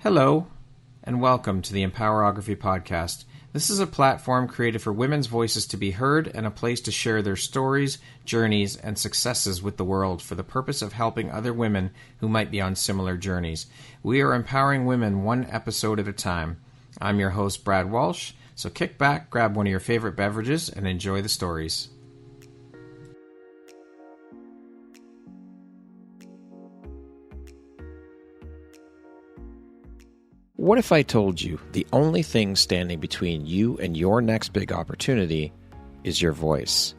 Hello, and welcome to the Empowerography Podcast. This is a platform created for women's voices to be heard and a place to share their stories, journeys, and successes with the world for the purpose of helping other women who might be on similar journeys. We are empowering women one episode at a time. I'm your host, Brad Walsh, so kick back, grab one of your favorite beverages, and enjoy the stories. What if I told you the only thing standing between you and your next big opportunity is your voice?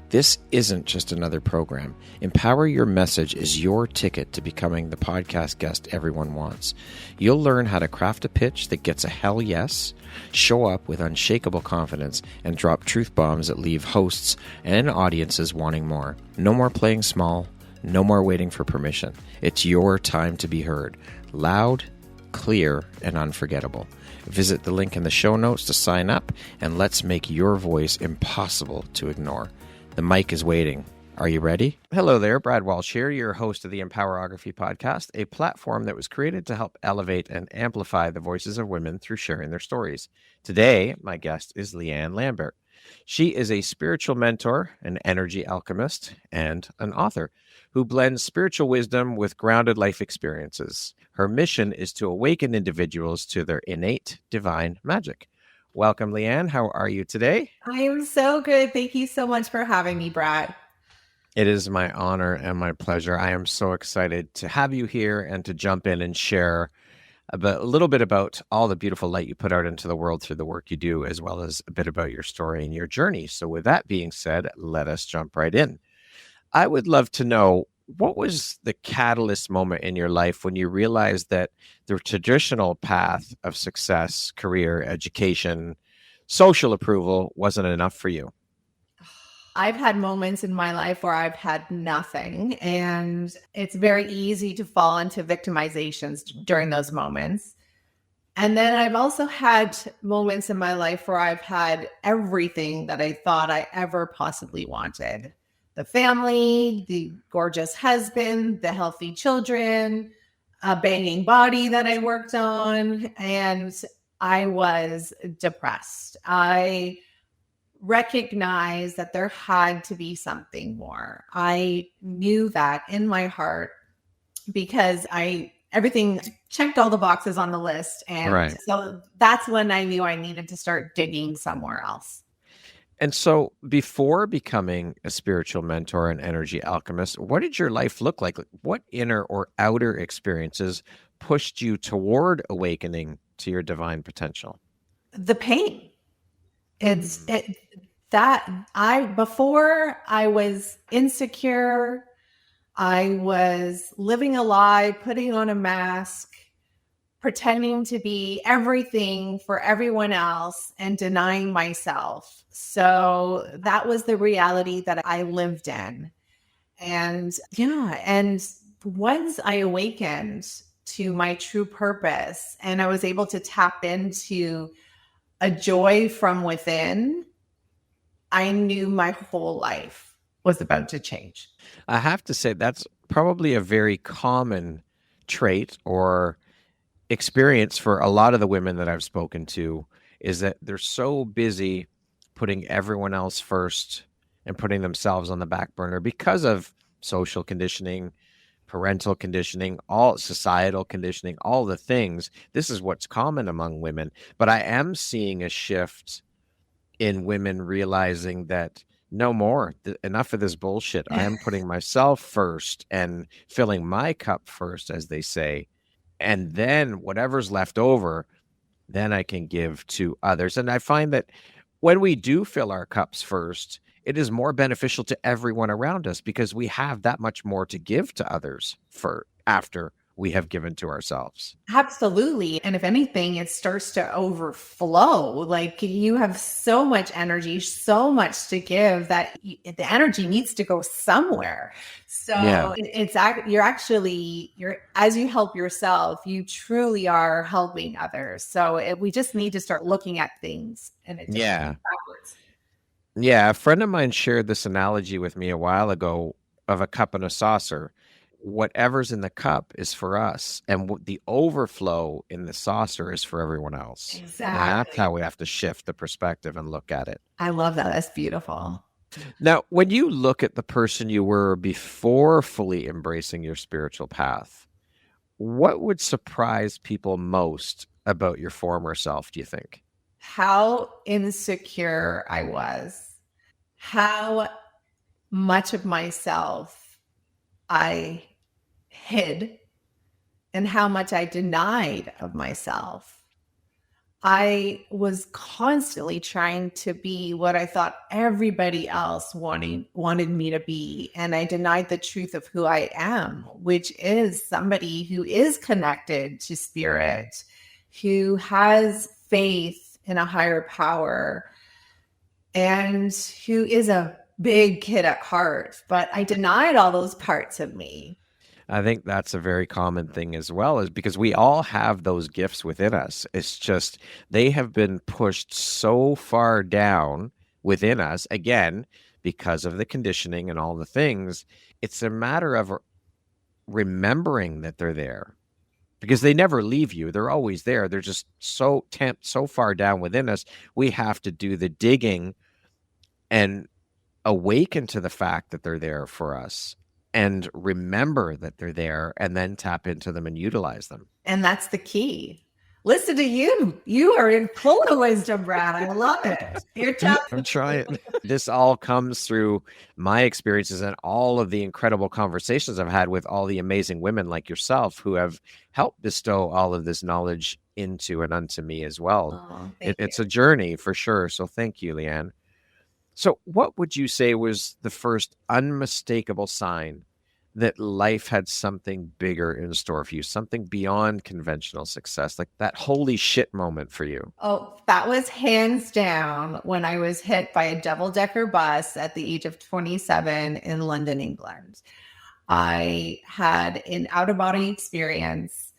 This isn't just another program. Empower Your Message is your ticket to becoming the podcast guest everyone wants. You'll learn how to craft a pitch that gets a hell yes, show up with unshakable confidence, and drop truth bombs that leave hosts and audiences wanting more. No more playing small. No more waiting for permission. It's your time to be heard. Loud, clear, and unforgettable. Visit the link in the show notes to sign up, and let's make your voice impossible to ignore. The mic is waiting. Are you ready? Hello there, Brad Walsh here, your host of the Empowerography Podcast, a platform that was created to help elevate and amplify the voices of women through sharing their stories. Today, my guest is Liane Lambert. She is a spiritual mentor, an energy alchemist, and an author who blends spiritual wisdom with grounded life experiences. Her mission is to awaken individuals to their innate divine magic. Welcome, Liane. How are you today? I am so good. Thank you so much for having me, Brad. It is my honor and my pleasure. I am so excited to have you here and to jump in and share a little bit about all the beautiful light you put out into the world through the work you do, as well as a bit about your story and your journey. So with that being said, let us jump right in. I would love to know, what was the catalyst moment in your life when you realized that the traditional path of success, career, education, social approval wasn't enough for you? I've had moments in my life where I've had nothing, and it's very easy to fall into victimizations during those moments. And then I've also had moments in my life where I've had everything that I thought I ever possibly wanted. The family, the gorgeous husband, the healthy children, a banging body that I worked on, and I was depressed. I recognized that there had to be something more. I knew that in my heart because everything checked all the boxes on the list. And So that's when I knew I needed to start digging somewhere else. And so before becoming a spiritual mentor and energy alchemist, what did your life look like? What inner or outer experiences pushed you toward awakening to your divine potential? The pain. Before I was insecure, I was living a lie, putting on a mask, pretending to be everything for everyone else and denying myself. So that was the reality that I lived in. And once I awakened to my true purpose and I was able to tap into a joy from within, I knew my whole life was about to change. I have to say that's probably a very common trait or experience for a lot of the women that I've spoken to, is that they're so busy putting everyone else first and putting themselves on the back burner because of social conditioning, parental conditioning, all societal conditioning, all the things. This is what's common among women. But I am seeing a shift in women realizing that no more, enough of this bullshit. I am putting myself first and filling my cup first, as they say. And then whatever's left over, then I can give to others. And I find that when we do fill our cups first, it is more beneficial to everyone around us because we have that much more to give to others after we have given to ourselves. Absolutely. And if anything, it starts to overflow. Like you have so much energy, so much to give that the energy needs to go somewhere. So you're as you help yourself, you truly are helping others. So we just need to start looking at things and it backwards. Yeah. A friend of mine shared this analogy with me a while ago of a cup and a saucer. whatever's in the cup is for us, and the overflow in the saucer is for everyone else. Exactly. And that's how we have to shift the perspective and look at it. I love that. That's beautiful. Now, when you look at the person you were before fully embracing your spiritual path, what would surprise people most about your former self, do you think? How insecure I was, how much of myself I hid, and how much I denied of myself. I was constantly trying to be what I thought everybody else wanted me to be. And I denied the truth of who I am, which is somebody who is connected to spirit, who has faith in a higher power, and who is a big kid at heart. But I denied all those parts of me. I think that's a very common thing as well, is because we all have those gifts within us. It's just they have been pushed so far down within us, again, because of the conditioning and all the things. It's a matter of remembering that they're there, because they never leave you. They're always there. They're just so far down within us. We have to do the digging and awaken to the fact that they're there for us, and remember that they're there, and then tap into them and utilize them. And that's the key. Listen to you. You are in full of wisdom, Brad. I love it. I'm trying. This all comes through my experiences and all of the incredible conversations I've had with all the amazing women like yourself who have helped bestow all of this knowledge into and unto me as well. Oh, it's a journey for sure. So thank you, Liane. So what would you say was the first unmistakable sign that life had something bigger in store for you, something beyond conventional success, like that holy shit moment for you? Oh, that was hands down when I was hit by a double-decker bus at the age of 27 in London, England. I had an out-of-body experience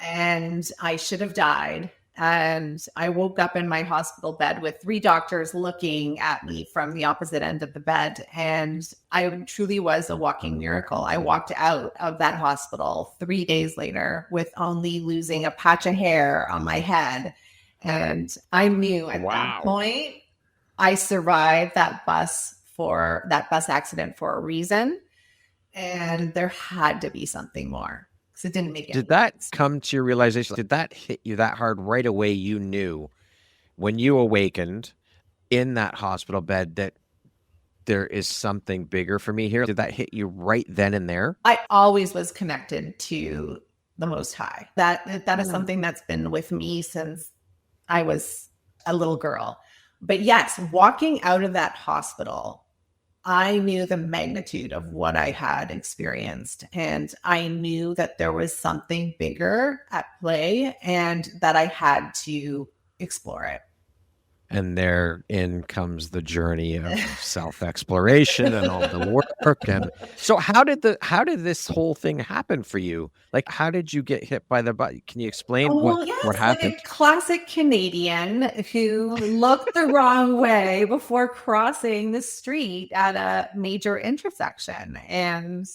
and I should have died. And I woke up in my hospital bed with 3 doctors looking at me from the opposite end of the bed. And I truly was a walking miracle. I walked out of that hospital 3 days later with only losing a patch of hair on my head. And I knew at that point, I survived that bus accident for a reason. And there had to be something more. It didn't make it. Did that come to your realization? Did that hit you that hard right away? You knew when you awakened in that hospital bed that there is something bigger for me here. Did that hit you right then and there? I always was connected to the Most High. That is something that's been with me since I was a little girl. But yes, walking out of that hospital, I knew the magnitude of what I had experienced, and I knew that there was something bigger at play and that I had to explore it. And therein comes the journey of self-exploration and all the work. And so how did this whole thing happen for you? Like, how did you get hit by the bus? Can you explain what happened? Like a classic Canadian who looked the wrong way before crossing the street at a major intersection. And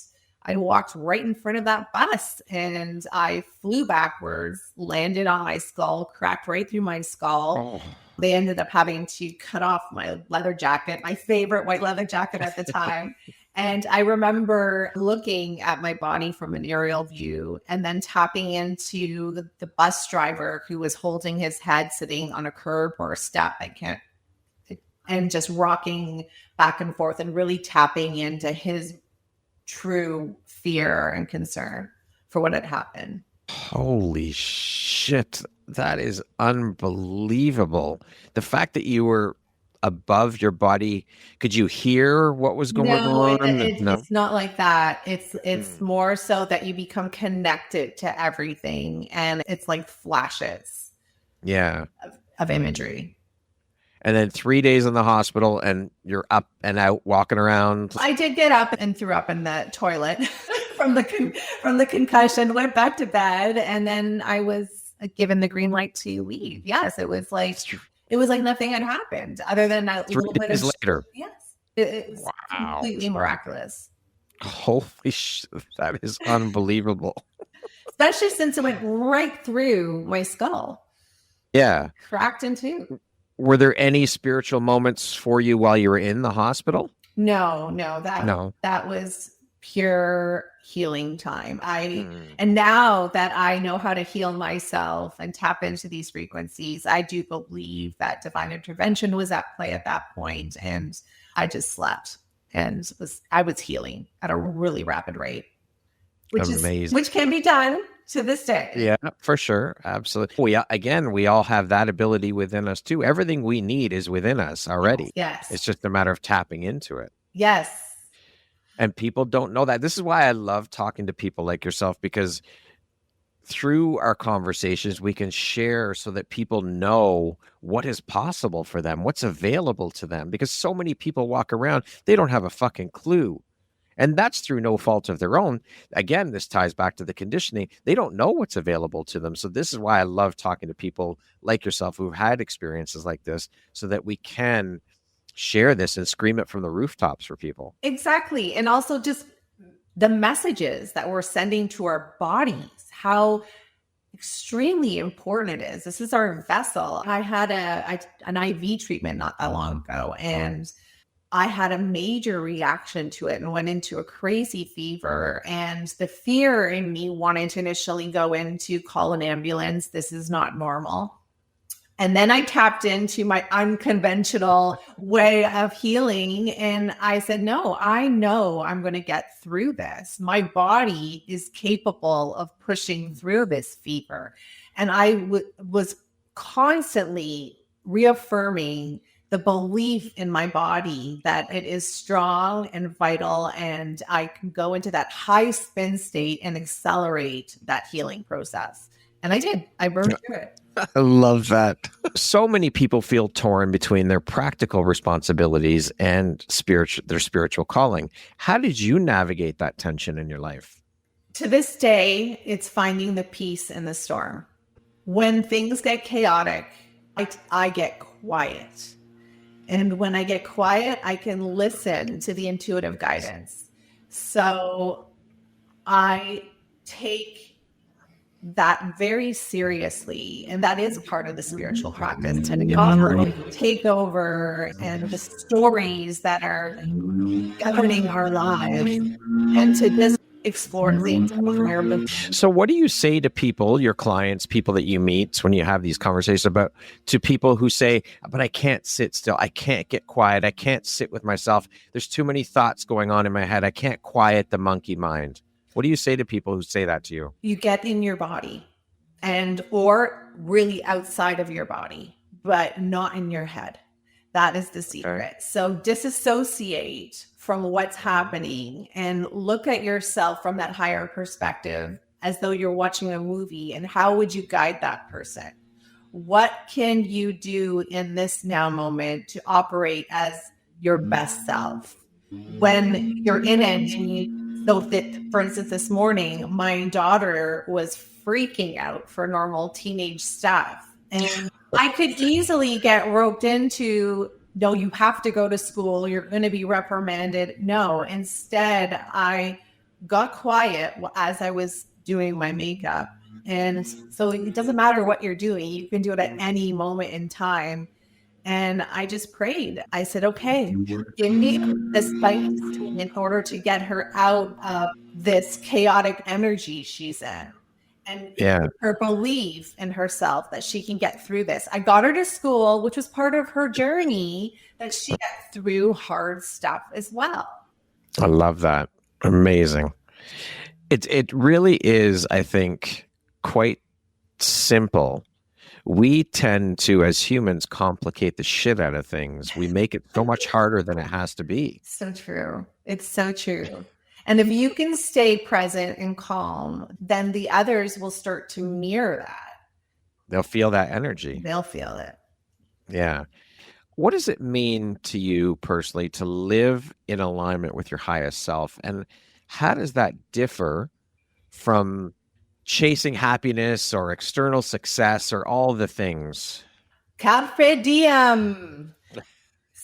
I walked right in front of that bus and I flew backwards, landed on my skull, cracked right through my skull. Oh. They ended up having to cut off my leather jacket, my favorite white leather jacket at the time. And I remember looking at my body from an aerial view and then tapping into the bus driver who was holding his head sitting on a curb or a step. And just rocking back and forth and really tapping into his true fear and concern for what had happened. Holy shit. That is unbelievable. The fact that you were above your body, could you hear what was going on? It's not like that. It's more so that you become connected to everything, and it's like flashes of imagery. And then 3 days in the hospital and you're up and out walking around. I did get up and threw up in the toilet from the concussion, went back to bed, and then I was given the green light to leave. Yes, it was like nothing had happened other than a 3 days later. Yes, it was completely miraculous. Holy that is unbelievable. Especially since it went right through my skull. Yeah. Cracked in two. Were there any spiritual moments for you while you were in the hospital? No, No. that was pure healing time. And now that I know how to heal myself and tap into these frequencies, I do believe that divine intervention was at play at that point, and I just slept and I was healing at a really rapid rate, which can be done to this day. Yeah, for sure. Absolutely. We all have that ability within us too. Everything we need is within us already. Yes. It's just a matter of tapping into it. Yes. And people don't know that. This is why I love talking to people like yourself, because through our conversations, we can share so that people know what is possible for them, what's available to them, because so many people walk around, they don't have a fucking clue. And that's through no fault of their own. Again, this ties back to the conditioning. They don't know what's available to them. So this is why I love talking to people like yourself who've had experiences like this, so that we can share this and scream it from the rooftops for people. Exactly. And also just the messages that we're sending to our bodies, how extremely important it is. This is our vessel. I had an IV treatment not that long ago, and I had a major reaction to it and went into a crazy fever. And the fear in me wanted to initially go into call an ambulance. This is not normal. And then I tapped into my unconventional way of healing. And I said, no, I know I'm going to get through this. My body is capable of pushing through this fever. And I was constantly reaffirming the belief in my body that it is strong and vital, and I can go into that high spin state and accelerate that healing process. And I did. I burned through it. I love that. So many people feel torn between their practical responsibilities and their spiritual calling. How did you navigate that tension in your life? To this day, it's finding the peace in the storm. When things get chaotic, I get quiet. And when I get quiet, I can listen to the intuitive guidance. So I take that very seriously. And that is part of the spiritual practice, to take over and the stories that are governing our lives, and to just explore things. So what do you say to people, your clients, people that you meet when you have these conversations to people who say, but I can't sit still. I can't get quiet. I can't sit with myself. There's too many thoughts going on in my head. I can't quiet the monkey mind. What do you say to people who say that to you? You get in your body, or really outside of your body, but not in your head. That is the secret. Okay. So disassociate from what's happening and look at yourself from that higher perspective, as though you're watching a movie. And how would you guide that person? What can you do in this now moment to operate as your best self? When you're in it, so that, for instance, this morning, my daughter was freaking out for normal teenage stuff. And I could easily get roped into, no, you have to go to school. You're going to be reprimanded. No, instead, I got quiet as I was doing my makeup. And so it doesn't matter what you're doing. You can do it at any moment in time. And I just prayed. I said, okay, give me the space in order to get her out of this chaotic energy she's in. And her belief in herself that she can get through this. I got her to school, which was part of her journey, that she got through hard stuff as well. I love that. Amazing. It really is, I think, quite simple. We tend to, as humans, complicate the shit out of things. We make it so much harder than it has to be. So true. It's so true. And if you can stay present and calm, then the others will start to mirror that. They'll feel that energy. They'll feel it. Yeah. What does it mean to you personally to live in alignment with your highest self? And how does that differ from chasing happiness or external success or all the things? Carpe diem.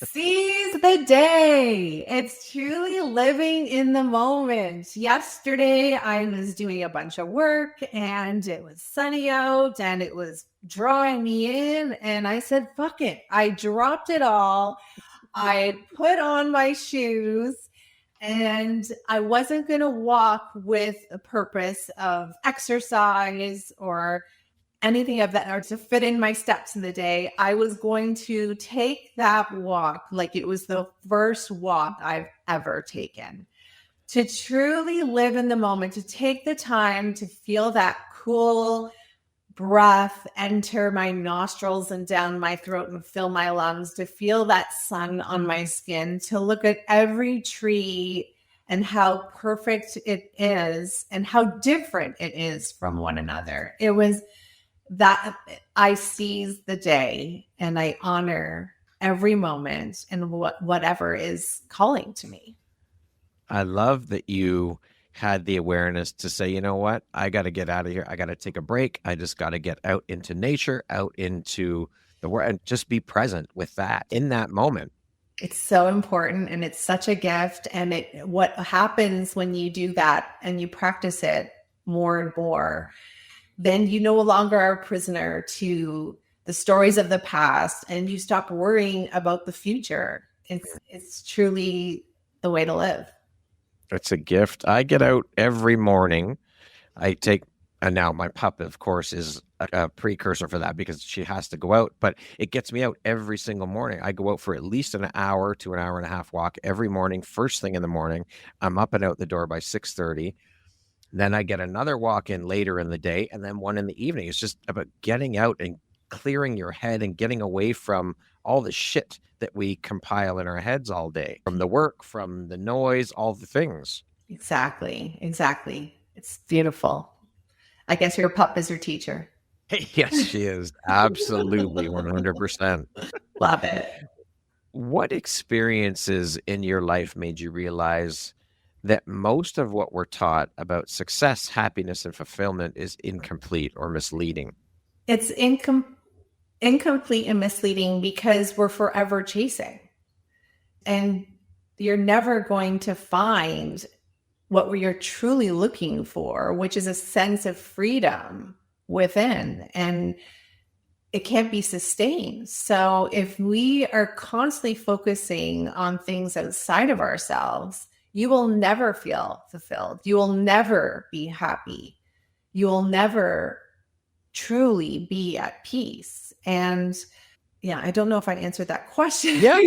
Seize the day. It's truly living in the moment. Yesterday, I was doing a bunch of work and it was sunny out and it was drawing me in. And I said, fuck it. I dropped it all. I put on my shoes and I wasn't going to walk with a purpose of exercise or anything of that or to fit in my steps in the day. I was going to take that walk like it was the first walk I've ever taken, to truly live in the moment, to take the time to feel that cool breath enter my nostrils and down my throat and fill my lungs, to feel that sun on my skin, to look at every tree and how perfect it is and how different it is from one another. It was that I seize the day and I honor every moment and whatever is calling to me. I love that you had the awareness to say, you know what, I got to get out of here. I got to take a break. I just got to get out into nature, out into the world, and just be present with that in that moment. It's so important and it's such a gift. And what happens when you do that and you practice it more and more, then you no longer are a prisoner to the stories of the past and you stop worrying about the future. It's truly the way to live. It's a gift. I get out every morning. I take, and now my pup, of course, is a precursor for that because she has to go out, but it gets me out every single morning. I go out for at least an hour to an hour and a half walk every morning, first thing in the morning. I'm up and out the door by 6:30. Then I get another walk in later in the day and then one in the evening. It's just about getting out and clearing your head and getting away from all the shit that we compile in our heads all day, from the work, from the noise, all the things. Exactly. It's beautiful. I guess your pup is your teacher. Yes, she is. Absolutely. 100%. Love it. What experiences in your life made you realize that most of what we're taught about success, happiness, and fulfillment is incomplete or misleading? It's incomplete and misleading because we're forever chasing. And you're never going to find what you're truly looking for, which is a sense of freedom within. And it can't be sustained. So if we are constantly focusing on things outside of ourselves, you will never feel fulfilled. You will never be happy. You will never truly be at peace. And yeah, I don't know if I answered that question. Yeah.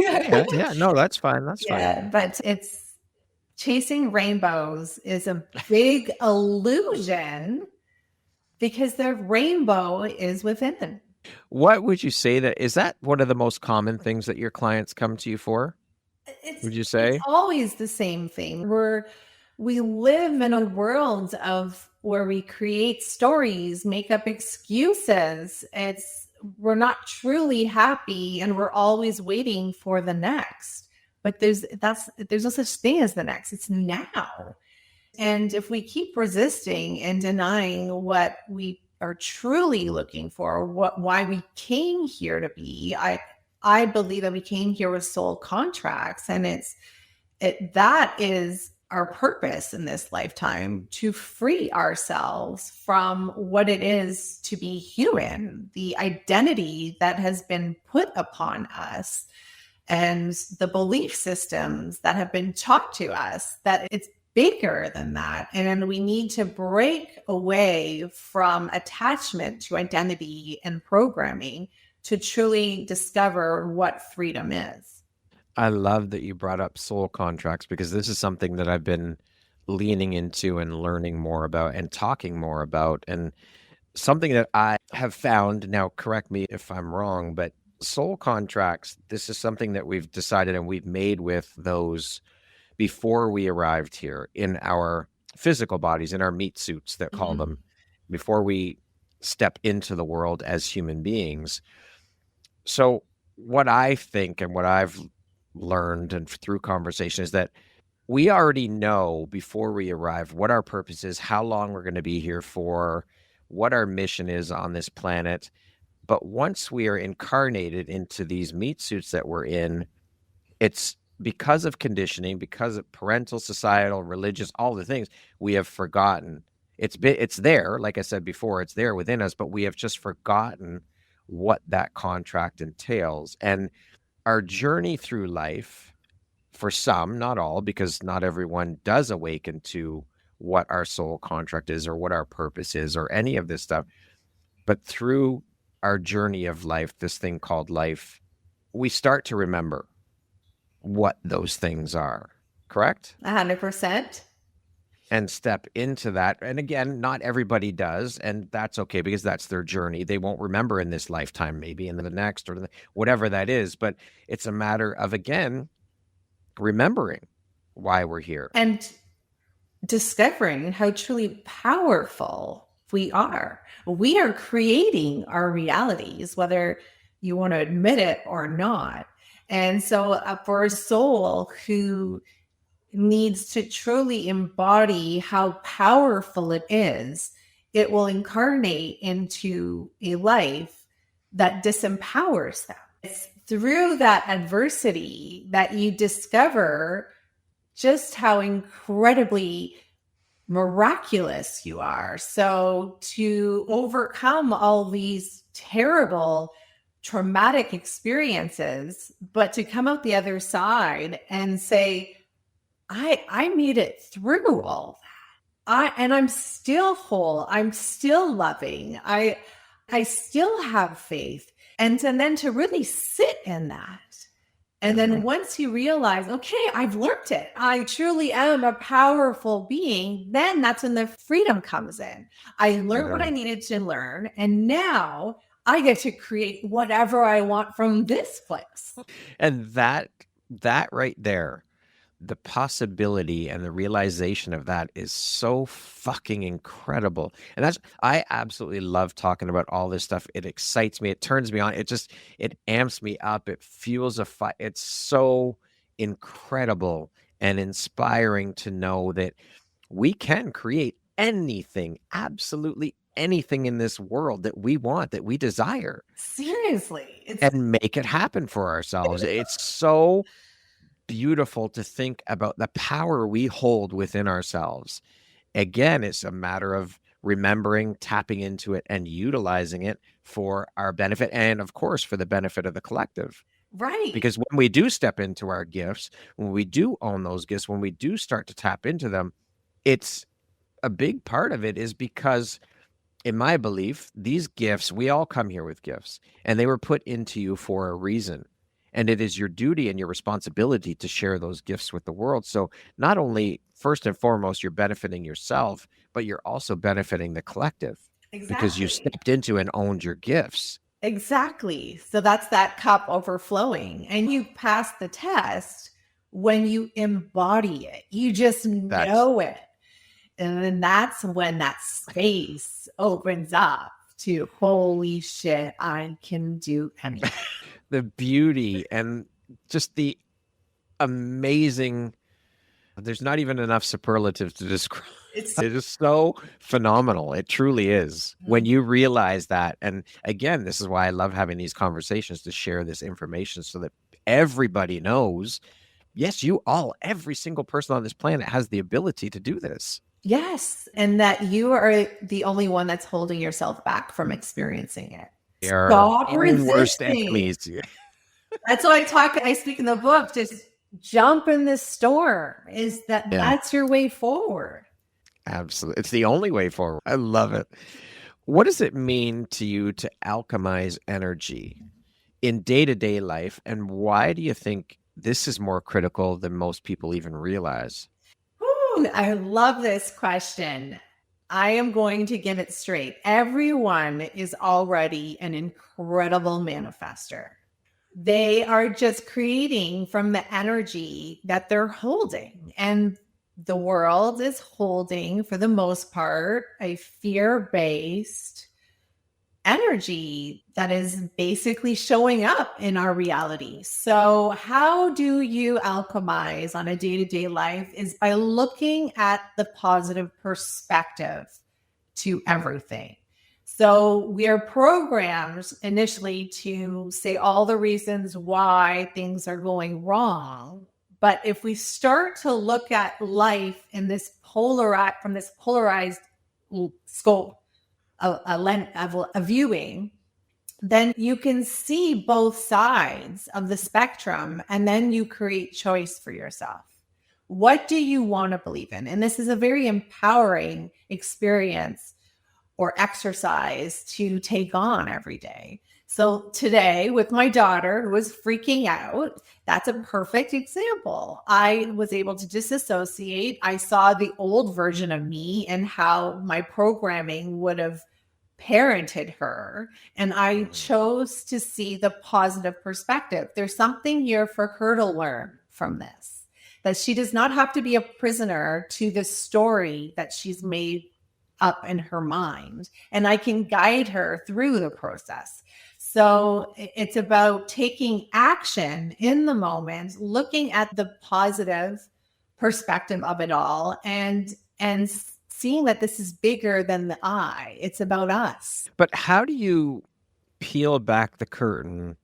No, that's fine. That's fine. But it's chasing rainbows is a big illusion because the rainbow is within. What would you say is that one of the most common things that your clients come to you for? Would you say? It's always the same thing. We live in a world of where we create stories, make up excuses. We're not truly happy and we're always waiting for the next. But there's no such thing as the next. It's now. And if we keep resisting and denying what we are truly looking for, why we came here to be, I believe that we came here with soul contracts, and that is our purpose in this lifetime, to free ourselves from what it is to be human, the identity that has been put upon us and the belief systems that have been taught to us that it's bigger than that. And we need to break away from attachment to identity and programming to truly discover what freedom is. I love that you brought up soul contracts because this is something that I've been leaning into and learning more about and talking more about. And something that I have found, now correct me if I'm wrong, but soul contracts, this is something that we've decided and we've made with those before we arrived here in our physical bodies, in our meat suits that call them, before we step into the world as human beings. So what I think and what I've learned and through conversation is that we already know before we arrive what our purpose is, how long we're going to be here for, what our mission is on this planet. But once we are incarnated into these meat suits that we're in, It's because of conditioning, because of parental, societal, religious, all the things, we have forgotten. It's there, like I said before, it's there within us, but we have just forgotten what that contract entails. And our journey through life, for some, not all, because not everyone does awaken to what our soul contract is or what our purpose is or any of this stuff. But through our journey of life, this thing called life, we start to remember what those things are, correct? 100%. And step into that. And again, not everybody does, and that's okay because that's their journey. They won't remember in this lifetime, maybe in the next or whatever that is. But it's a matter of, again, remembering why we're here. And discovering how truly powerful we are. We are creating our realities, whether you want to admit it or not. And so for a soul who needs to truly embody how powerful it is, it will incarnate into a life that disempowers them. It's through that adversity that you discover just how incredibly miraculous you are. So to overcome all these terrible traumatic experiences, but to come out the other side and say, I made it through all that. And I'm still whole. I'm still loving. I still have faith. And then to really sit in that. And then once you realize, okay, I've learned it. I truly am a powerful being. Then that's when the freedom comes in. I learned what I needed to learn. And now I get to create whatever I want from this place. And that right there, the possibility and the realization of that is so fucking incredible. And I absolutely love talking about all this stuff. It excites me. It turns me on. It amps me up. It fuels a fire. It's so incredible and inspiring to know that we can create anything, absolutely anything in this world that we want, that we desire. Seriously. And make it happen for ourselves. It's so beautiful to think about the power we hold within ourselves. Again, it's a matter of remembering, tapping into it, and utilizing it for our benefit, and of course, for the benefit of the collective. Right. Because when we do step into our gifts, when we do own those gifts, when we do start to tap into them, it's a big part of it is because, in my belief, these gifts, we all come here with gifts, and they were put into you for a reason. And it is your duty and your responsibility to share those gifts with the world. So not only, first and foremost, you're benefiting yourself, but you're also benefiting the collective. Exactly. Because you stepped into and owned your gifts. Exactly. So that's that cup overflowing. And you pass the test when you embody it. You just know it. And then that's when that space opens up to, holy shit, I can do anything. The beauty and just the amazing, there's not even enough superlatives to describe. It is so phenomenal. It truly is. When you realize that. And again, this is why I love having these conversations, to share this information so that everybody knows, yes, every single person on this planet has the ability to do this. Yes. And that you are the only one that's holding yourself back from experiencing it. Stop resisting. That's why I speak in the book. Just jump in this storm. That's your way forward. Absolutely. It's the only way forward. I love it. What does it mean to you to alchemize energy in day-to-day life? And why do you think this is more critical than most people even realize? Ooh, I love this question. I am going to give it straight. Everyone is already an incredible manifester. They are just creating from the energy that they're holding. And the world is holding, for the most part, a fear-based energy that is basically showing up in our reality. So how do you alchemize on a day-to-day life is by looking at the positive perspective to everything. So So we are programmed initially to say all the reasons why things are going wrong. But if we start to look at life in this from this polarized scope, a viewing, then you can see both sides of the spectrum, and then you create choice for yourself. What do you want to believe in? And this is a very empowering experience or exercise to take on every day. So today with my daughter who was freaking out, that's a perfect example. I was able to disassociate. I saw the old version of me and how my programming would have parented her. And I chose to see the positive perspective. There's something here for her to learn from this, that she does not have to be a prisoner to the story that she's made up in her mind. And I can guide her through the process. So it's about taking action in the moment, looking at the positive perspective of it all, and seeing that this is bigger than the I. It's about us. But how do you peel back the curtain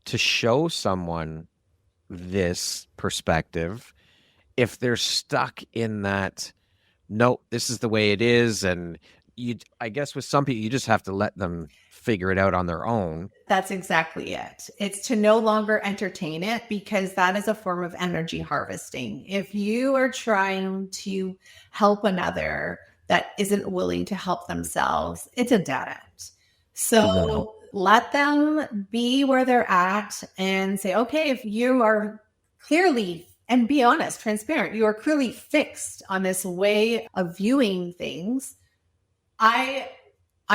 to show someone this perspective if they're stuck in that, no, this is the way it is? And I guess with some people, you just have to let them figure it out on their own. That's exactly it. It's to no longer entertain it, because that is a form of energy harvesting. If you are trying to help another that isn't willing to help themselves, it's a dead end. So let them be where they're at and say, okay, if you are clearly, and be honest, transparent, you are clearly fixed on this way of viewing things, I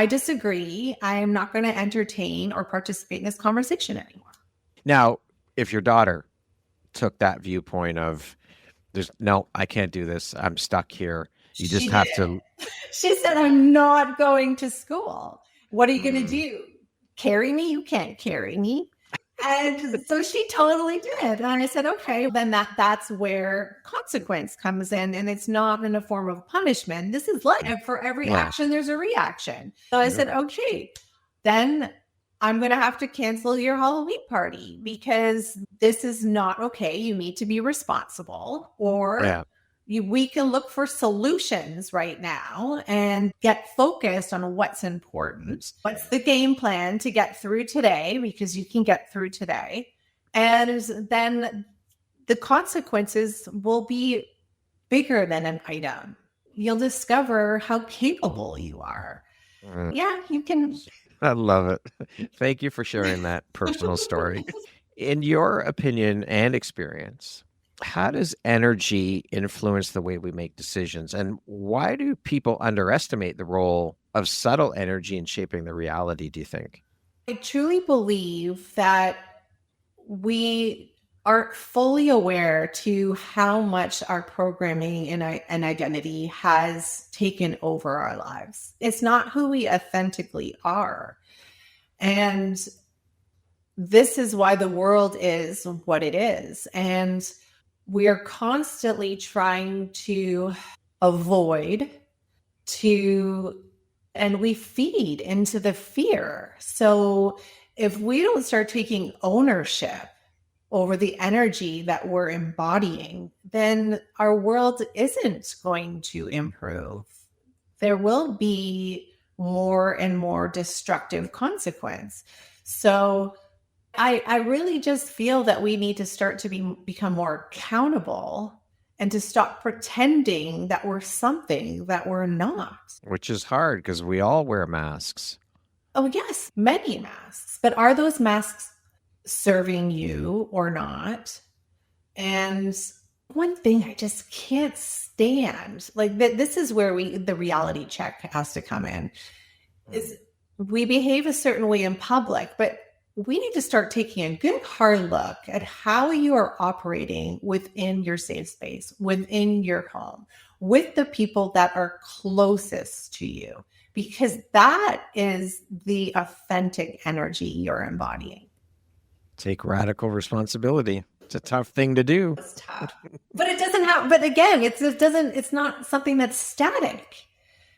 disagree. I am not going to entertain or participate in this conversation anymore. Now, if your daughter took that viewpoint of, no, I can't do this, I'm stuck here, you just have to. She said, I'm not going to school. What are you going to do? Carry me? You can't carry me. And so she totally did. And I said, okay, then that's where consequence comes in. And it's not in a form of punishment. This is life. And for every action, there's a reaction. So I said, okay, then I'm going to have to cancel your Halloween party, because this is not okay. You need to be responsible, or we can look for solutions right now and get focused on what's important. What's the game plan to get through today? Because you can get through today. And then the consequences will be bigger than an item. You'll discover how capable you are. Yeah, you can. I love it. Thank you for sharing that personal story. In your opinion and experience, how does energy influence the way we make decisions? And why do people underestimate the role of subtle energy in shaping the reality, do you think? I truly believe that we aren't fully aware to how much our programming and identity has taken over our lives. It's not who we authentically are. And this is why the world is what it is. And we are constantly trying to avoid and we feed into the fear. So if we don't start taking ownership over the energy that we're embodying, then our world isn't going to improve. There will be more and more destructive consequence. So I really just feel that we need to start to become more accountable and to stop pretending that we're something that we're not. Which is hard because we all wear masks. Oh, yes, many masks. But are those masks serving you or not? And one thing I just can't stand, like this is where the reality check has to come in, is we behave a certain way in public, but we need to start taking a good hard look at how you are operating within your safe space, within your home, with the people that are closest to you, because that is the authentic energy you're embodying. Take radical responsibility. It's a tough thing to do. It's tough, but it doesn't have, but again, it's not something that's static.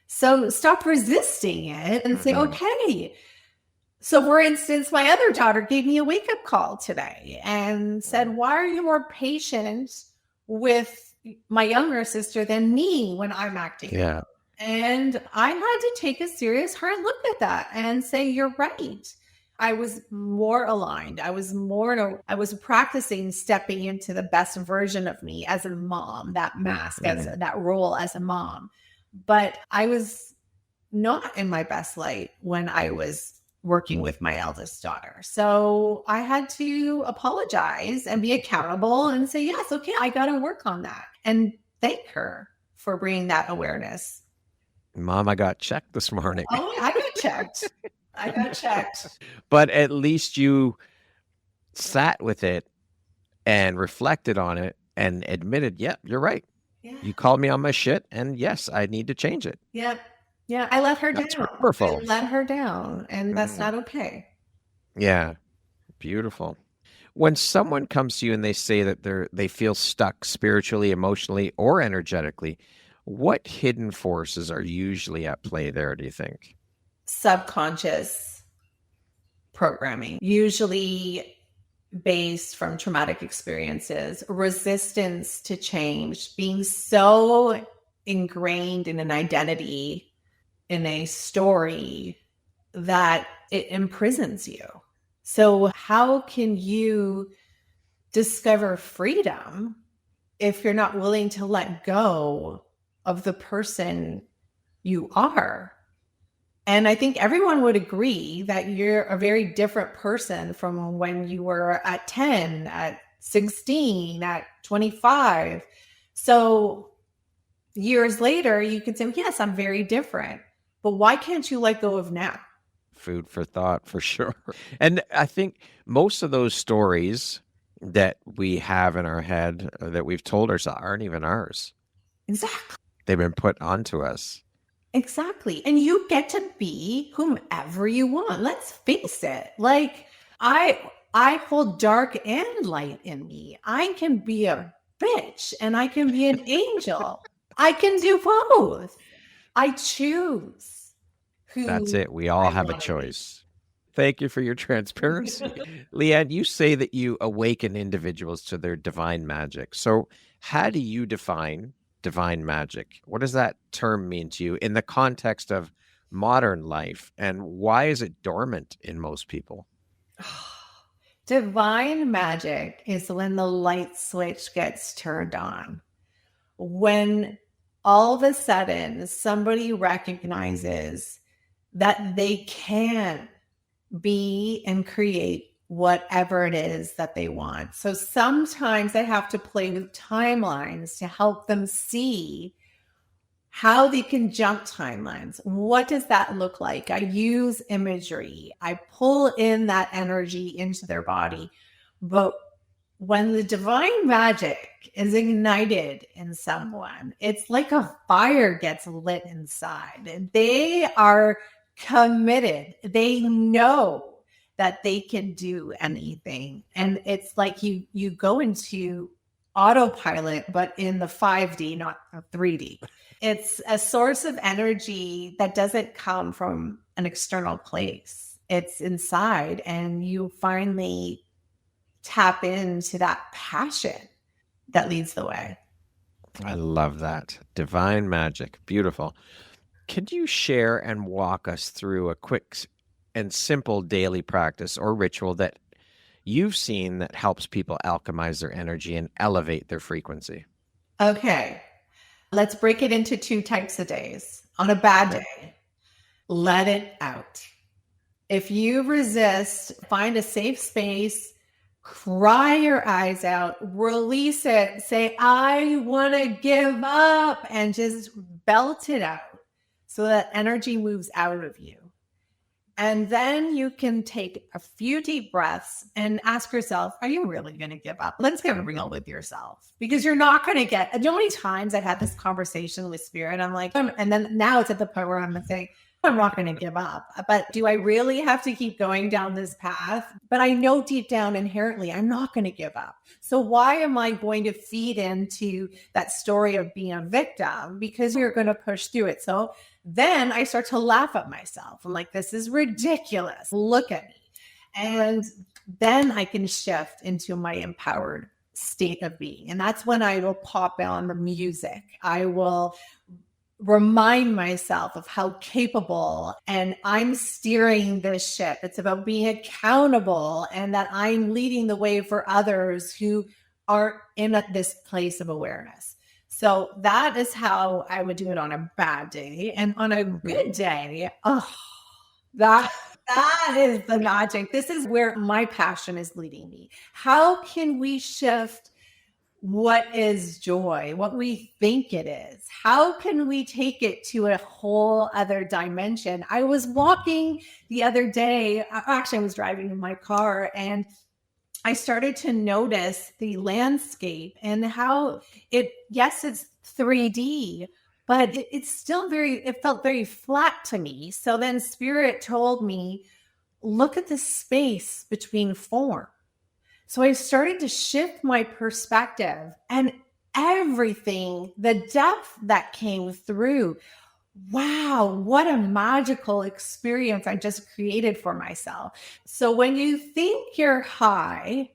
So stop resisting it and say, Mhm. okay. So for instance, my other daughter gave me a wake-up call today and said, why are you more patient with my younger sister than me when I'm acting out? Yeah. And I had to take a serious hard look at that and say, you're right. I was more aligned. I was practicing stepping into the best version of me as a mom, that mask, as Mhm. that role as a mom. But I was not in my best light when I was working with my eldest daughter. So I had to apologize and be accountable and say, yes, okay, I got to work on that. And thank her for bringing that awareness. Mom, I got checked this morning. Oh, I got checked. I got checked. But at least you sat with it and reflected on it and admitted, yeah, you're right. Yeah. You called me on my shit, and yes, I need to change it. Yeah. Yeah. I let her That's down. powerful. I let her down. And that's Mhm. not okay. Yeah, beautiful. When someone comes to you and they say that they feel stuck spiritually, emotionally, or energetically, what hidden forces are usually at play there, do you think? Subconscious programming, usually based from traumatic experiences, resistance to change, being so ingrained in an identity, in a story, that it imprisons you. So, how can you discover freedom if you're not willing to let go of the person you are? And I think everyone would agree that you're a very different person from when you were at 10, at 16, at 25. So years later, you can say, yes, I'm very different. But why can't you let go of now? Food for thought, for sure. And I think most of those stories that we have in our head that we've told ourselves aren't even ours. Exactly. They've been put onto us. Exactly. And you get to be whomever you want. Let's face it. Like I hold dark and light in me. I can be a bitch and I can be an angel. I can do both. I choose That's who it. We all I have a want to be. choice. Thank you for your transparency. Liane, you say that you awaken individuals to their divine magic. So, how do you define divine magic? What does that term mean to you in the context of modern life? And why is it dormant in most people? Divine magic is when the light switch gets turned on. When all of a sudden somebody recognizes that they can be and create whatever it is that they want. So sometimes I have to play with timelines to help them see how they can jump timelines. What does that look like? I use imagery. I pull in that energy into their body. But when the divine magic is ignited in someone, it's like a fire gets lit inside. And they are committed. They know that they can do anything. And it's like you go into autopilot, but in the 5D, not 3D. It's a source of energy that doesn't come from an external place. It's inside, and you finally tap into that passion that leads the way. I love that. Divine magic. Beautiful. Could you share and walk us through a quick and simple daily practice or ritual that you've seen that helps people alchemize their energy and elevate their frequency? Okay, let's break it into two types of days. On a bad Okay. day, let it out. If you resist, find a safe space, cry your eyes out, release it, say, I want to give up, and just belt it out so that energy moves out of you. And then you can take a few deep breaths and ask yourself, are you really going to give up? Let's get real with yourself, because you're not going to get, the only times I've had this conversation with spirit, I'm like, and then now it's at the point where I'm saying, I'm not going to give up. But do I really have to keep going down this path? But I know deep down inherently, I'm not going to give up. So why am I going to feed into that story of being a victim? Because you're going to push through it. So then I start to laugh at myself. I'm like, this is ridiculous. Look at me. And then I can shift into my empowered state of being. And that's when I will pop on the music. I will remind myself of how capable and I'm steering this ship. It's about being accountable and that I'm leading the way for others who aren't in this place of awareness. So that is how I would do it on a bad day. And on a good day, that is the magic. This is where my passion is leading me. How can we shift what is joy, what we think it is? How can we take it to a whole other dimension? I was walking the other day, actually I was driving in my car, and I started to notice the landscape and how yes, it's 3D, but it's still it felt very flat to me. So then Spirit told me, look at the space between form. So I started to shift my perspective and everything, the depth that came through. Wow, what a magical experience I just created for myself. So when you think you're high,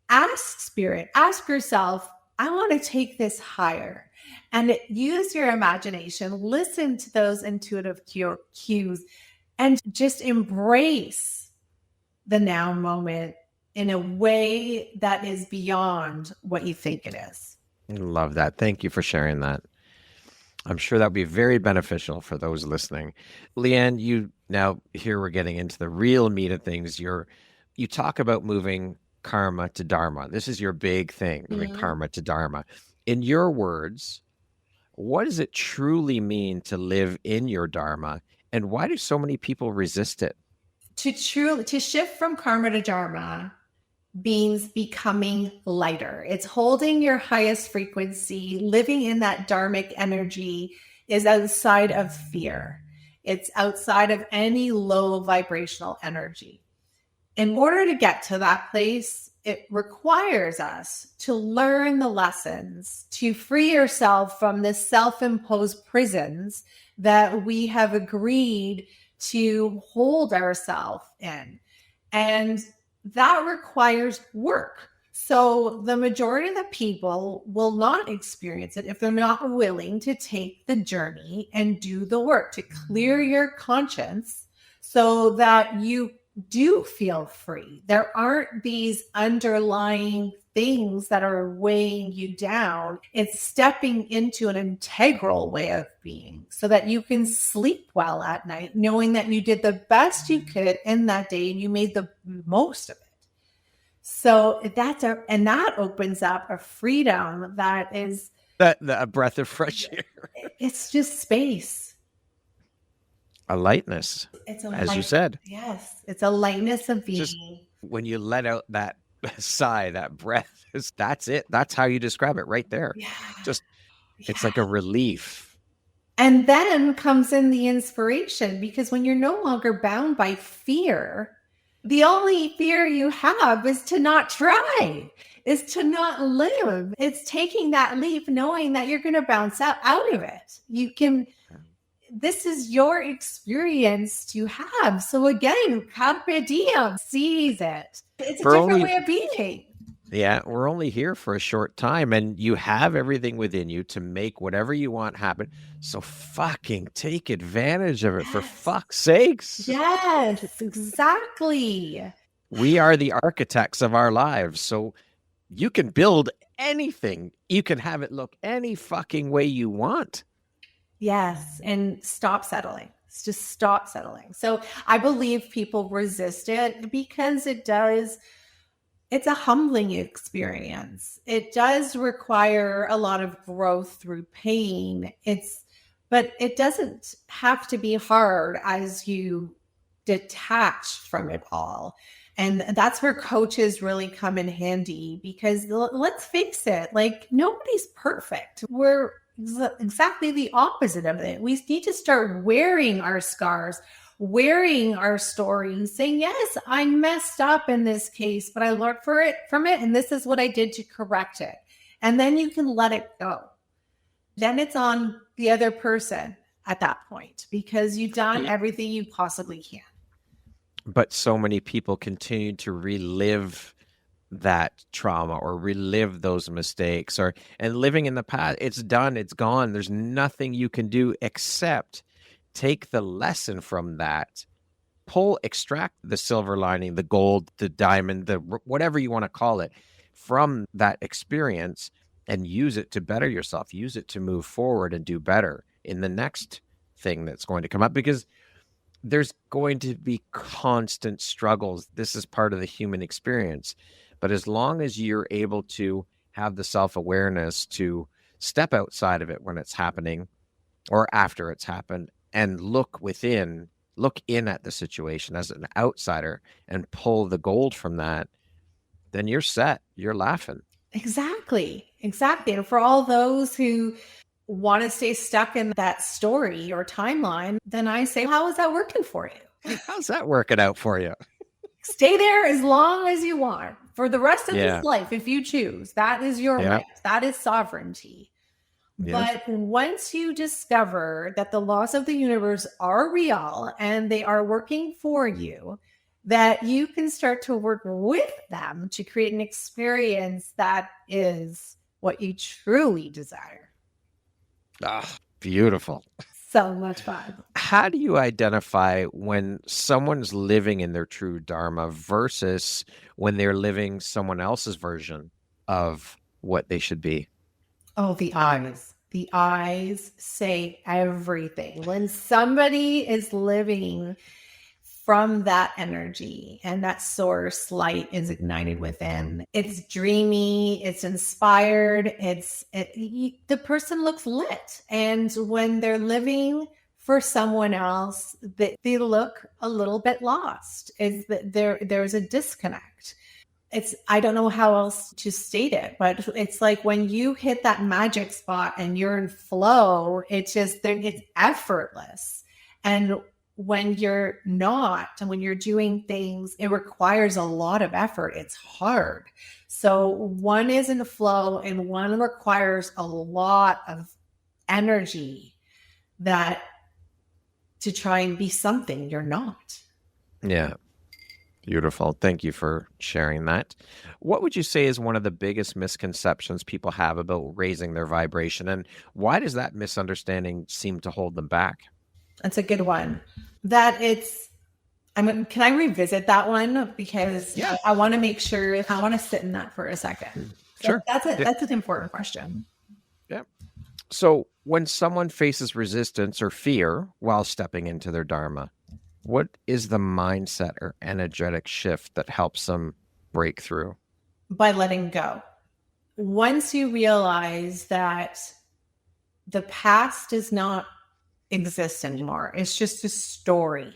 ask Spirit, ask yourself, I want to take this higher. And use your imagination, listen to those intuitive cues, and just embrace the now moment in a way that is beyond what you think it is. I love that. Thank you for sharing that. I'm sure that would be very beneficial for those listening. Liane, here we're getting into the real meat of things. You talk about moving karma to Dharma. This is your big thing, moving karma to Dharma. In your words, what does it truly mean to live in your Dharma? And why do so many people resist it? To shift from karma to Dharma means becoming lighter. It's holding your highest frequency. Living in that dharmic energy is outside of fear. It's outside of any low vibrational energy. In order to get to that place, it requires us to learn the lessons, to free yourself from the self-imposed prisons that we have agreed to hold ourselves in. And that requires work. So the majority of the people will not experience it if they're not willing to take the journey and do the work to clear your conscience so that you do feel free. There aren't these underlying things that are weighing you down. It's stepping into an integral way of being so that you can sleep well at night, knowing that you did the best you could in that day and you made the most of it. So that opens up a freedom that is a breath of fresh air. It's just space. A lightness, as you said. Yes, it's a lightness of being. Just when you let out that sigh, that breath, that's it. That's how you describe it right there. Yeah. It's like a relief. And then comes in the inspiration, because when you're no longer bound by fear, the only fear you have is to not try, is to not live. It's taking that leap, knowing that you're going to bounce out of it. This is your experience to have. So again, carpe diem, seize it. It's a different way of being. Yeah, we're only here for a short time, and you have everything within you to make whatever you want happen. So fucking take advantage of it, for fuck's sakes. Yes, exactly. We are the architects of our lives, so you can build anything. You can have it look any fucking way you want. Yes, and stop settling. Just stop settling. So I believe people resist it because it's a humbling experience. It does require a lot of growth through pain. But it doesn't have to be hard as you detach from it all. And that's where coaches really come in handy, because let's face it, like, nobody's perfect. We're exactly the opposite of it. We need to start wearing our scars, wearing our story, and saying, yes, I messed up in this case, but I learned from it, and this is what I did to correct it. And then you can let it go. Then it's on the other person. at that point because you've done everything you possibly can. But so many people continue to relive that trauma or relive those mistakes and living in the past. It's done, it's gone. There's nothing you can do except take the lesson from that, extract the silver lining, the gold, the diamond, the whatever you want to call it from that experience and use it to better yourself, use it to move forward and do better in the next thing that's going to come up, because there's going to be constant struggles. This is part of the human experience. But as long as you're able to have the self-awareness to step outside of it when it's happening or after it's happened and look in at the situation as an outsider and pull the gold from that, then you're set. You're laughing. Exactly. And for all those who want to stay stuck in that story or timeline, then I say, how is that working for you? How's that working out for you? Stay there as long as you want for the rest of this life, if you choose. That is your right. That is sovereignty. Yes. But once you discover that the laws of the universe are real and they are working for you, that you can start to work with them to create an experience that is what you truly desire. Ah, beautiful. So much fun. How do you identify when someone's living in their true Dharma versus when they're living someone else's version of what they should be? Oh, the eyes. The eyes say everything. When somebody is living from that energy and that source light is ignited within, it's dreamy, it's inspired, the person looks lit. And when they're living for someone else, they look a little bit lost. There's a disconnect. I don't know how else to state it, but it's like when you hit that magic spot and you're in flow, it's effortless. And when you're not, and when you're doing things, it requires a lot of effort. It's hard. So one is in flow and one requires a lot of energy to try and be something you're not. Yeah. Beautiful. Thank you for sharing that. What would you say is one of the biggest misconceptions people have about raising their vibration, and why does that misunderstanding seem to hold them back? That's a good one. Can I revisit that one? Because I want to make sure, I want to sit in that for a second. Sure. That's an important question. Yeah. So when someone faces resistance or fear while stepping into their Dharma, what is the mindset or energetic shift that helps them break through? By letting go. Once you realize that the past does not exist anymore, it's just a story,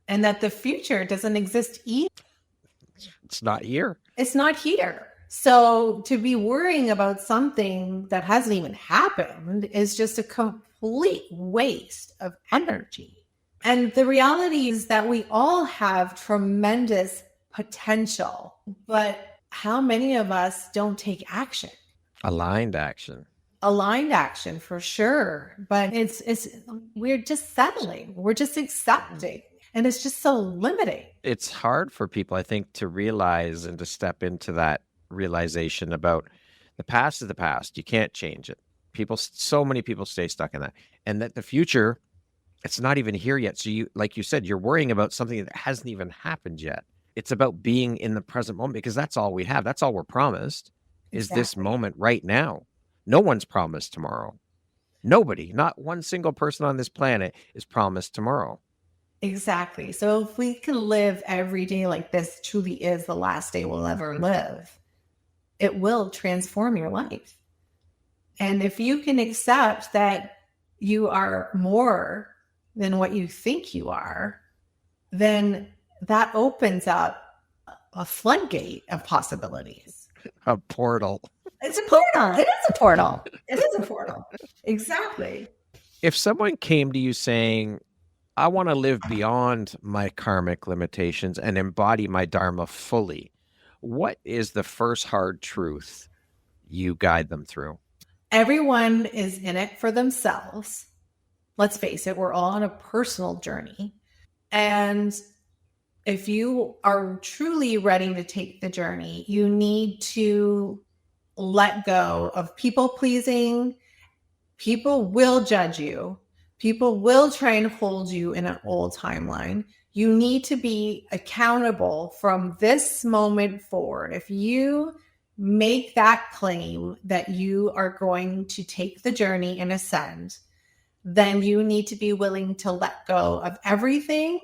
and that the future doesn't exist either. It's not here. It's not here. So to be worrying about something that hasn't even happened is just a complete waste of energy. And the reality is that we all have tremendous potential, but how many of us don't take action? Aligned action For sure. But we're just settling. We're just accepting. And it's just so limiting. It's hard for people, I think, to realize and to step into that realization about the past is the past. You can't change it. So many people stay stuck in that. And that the future, it's not even here yet. So like you said, you're worrying about something that hasn't even happened yet. It's about being in the present moment, because that's all we have. That's all we're promised is this moment right now. No one's promised tomorrow. Nobody, not one single person on this planet is promised tomorrow. Exactly. So if we can live every day like this truly is the last day we'll ever live, it will transform your life. And if you can accept that you are more than what you think you are, then that opens up a floodgate of possibilities. A portal. It's a portal. It is a portal. It is a portal. Exactly. If someone came to you saying, I want to live beyond my karmic limitations and embody my Dharma fully, what is the first hard truth you guide them through? Everyone is in it for themselves. let's face it, we're all on a personal journey. And if you are truly ready to take the journey, you need to let go of people pleasing. People will judge you. People will try and hold you in an old timeline. You need to be accountable from this moment forward. If you make that claim that you are going to take the journey and ascend, then you need to be willing to let go of everything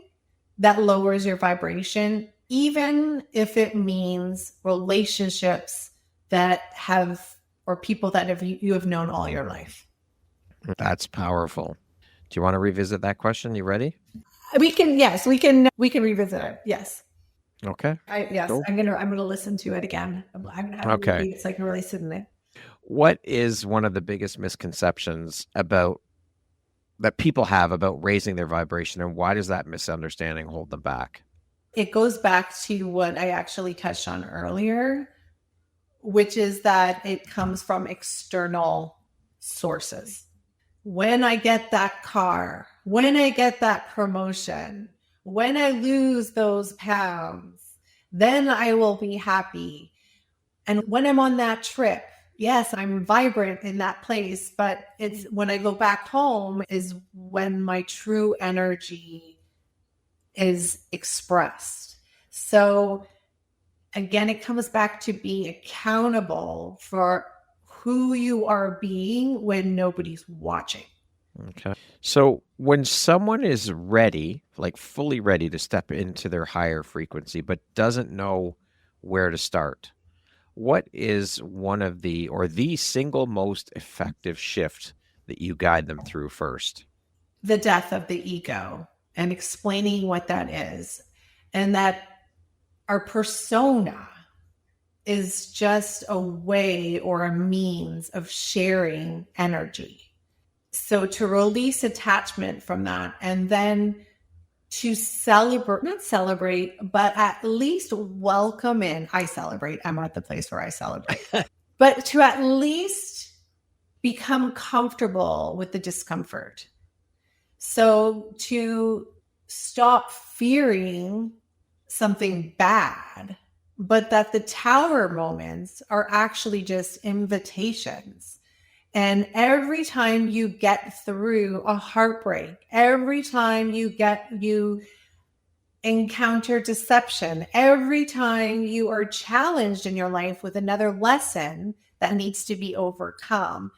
that lowers your vibration, even if it means relationships that have, or people that you have known all your life. That's powerful. Do you want to revisit that question? You ready? We can revisit it. Yes. Okay. Cool. I'm gonna listen to it again. I'm gonna have to read it so I can really sit in it. What is one of the biggest misconceptions that people have about raising their vibration, and why does that misunderstanding hold them back? It goes back to what I actually touched on earlier, which is that it comes from external sources. When I get that car, when I get that promotion, when I lose those pounds, then I will be happy. And when I'm on that trip, yes, I'm vibrant in that place, but it's when I go back home is when my true energy is expressed. So again, it comes back to being accountable for who you are being when nobody's watching. Okay. So when someone is ready, like fully ready to step into their higher frequency, but doesn't know where to start, what is one of the single most effective shift that you guide them through first? The death of the ego and explaining what that is, and that our persona is just a way or a means of sharing energy. So to release attachment from that, and then to not celebrate, but at least welcome in. I celebrate. I'm at the place where I celebrate. But to at least become comfortable with the discomfort. So to stop fearing something bad, but that the tower moments are actually just invitations. And every time you get through a heartbreak, every time you encounter deception, every time you are challenged in your life with another lesson that needs to be overcome,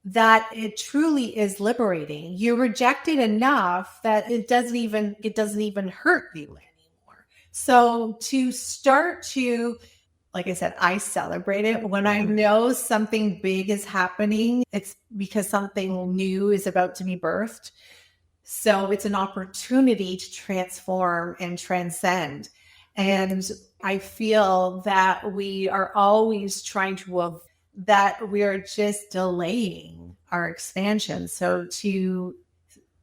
that it truly is liberating. You're rejected enough that it doesn't even hurt you anymore. So to start to, like I said, I celebrate it. When I know something big is happening, it's because something new is about to be birthed. So it's an opportunity to transform and transcend. And I feel that we are always trying to that we are just delaying our expansion. So to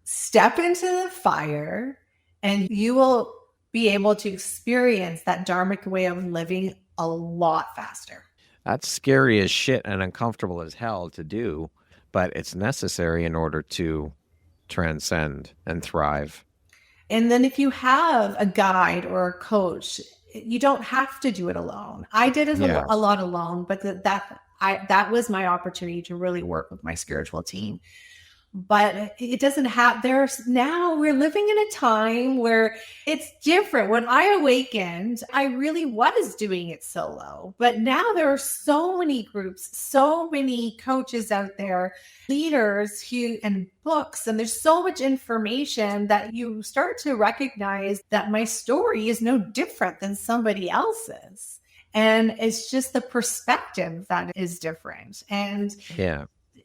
step into the fire, and you will be able to experience that dharmic way of living a lot faster. That's scary as shit and uncomfortable as hell to do, but it's necessary in order to transcend and thrive. And then if you have a guide or a coach, you don't have to do it alone. I did it a lot alone, but that was my opportunity to really work with my spiritual team. But it doesn't have, now we're living in a time where it's different. When I awakened, I really was doing it solo. But now there are so many groups, so many coaches out there, leaders and books, and there's so much information that you start to recognize that my story is no different than somebody else's. And it's just the perspective that is different.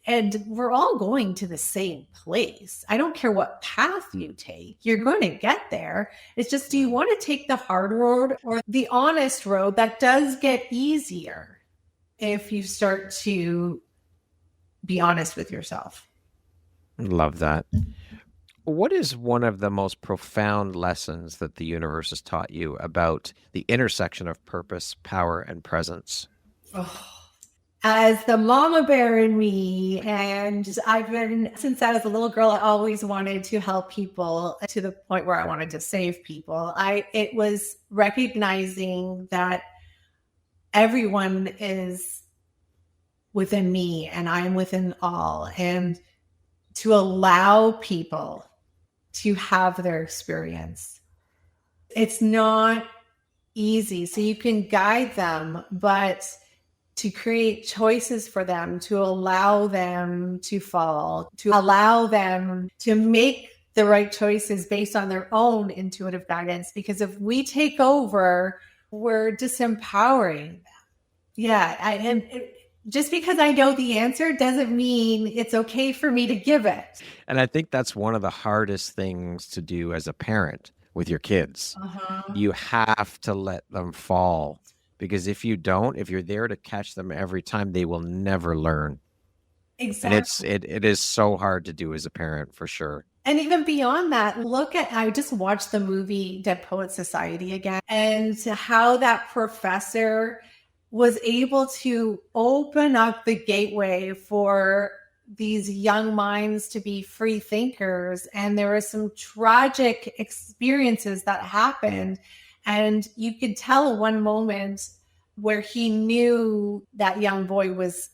And we're all going to the same place. I don't care what path you take. You're going to get there. It's just, do you want to take the hard road or the honest road that does get easier if you start to be honest with yourself? Love that. What is one of the most profound lessons that the universe has taught you about the intersection of purpose, power, and presence? as the mama bear in me. And since I was a little girl, I always wanted to help people to the point where I wanted to save people. It was recognizing that everyone is within me and I am within all, and to allow people to have their experience. It's not easy. So you can guide them, but to create choices for them, to allow them to fall, to allow them to make the right choices based on their own intuitive guidance. Because if we take over, we're disempowering them. Yeah. Just because I know the answer doesn't mean it's okay for me to give it. And I think that's one of the hardest things to do as a parent with your kids. You have to let them fall, because if you don't, if you're there to catch them every time, they will never learn. Exactly. And it is so hard to do as a parent, for sure. And even beyond that, I just watched the movie Dead Poets Society again, and how that professor was able to open up the gateway for these young minds to be free thinkers. And there were some tragic experiences that happened. And you could tell one moment where he knew that young boy was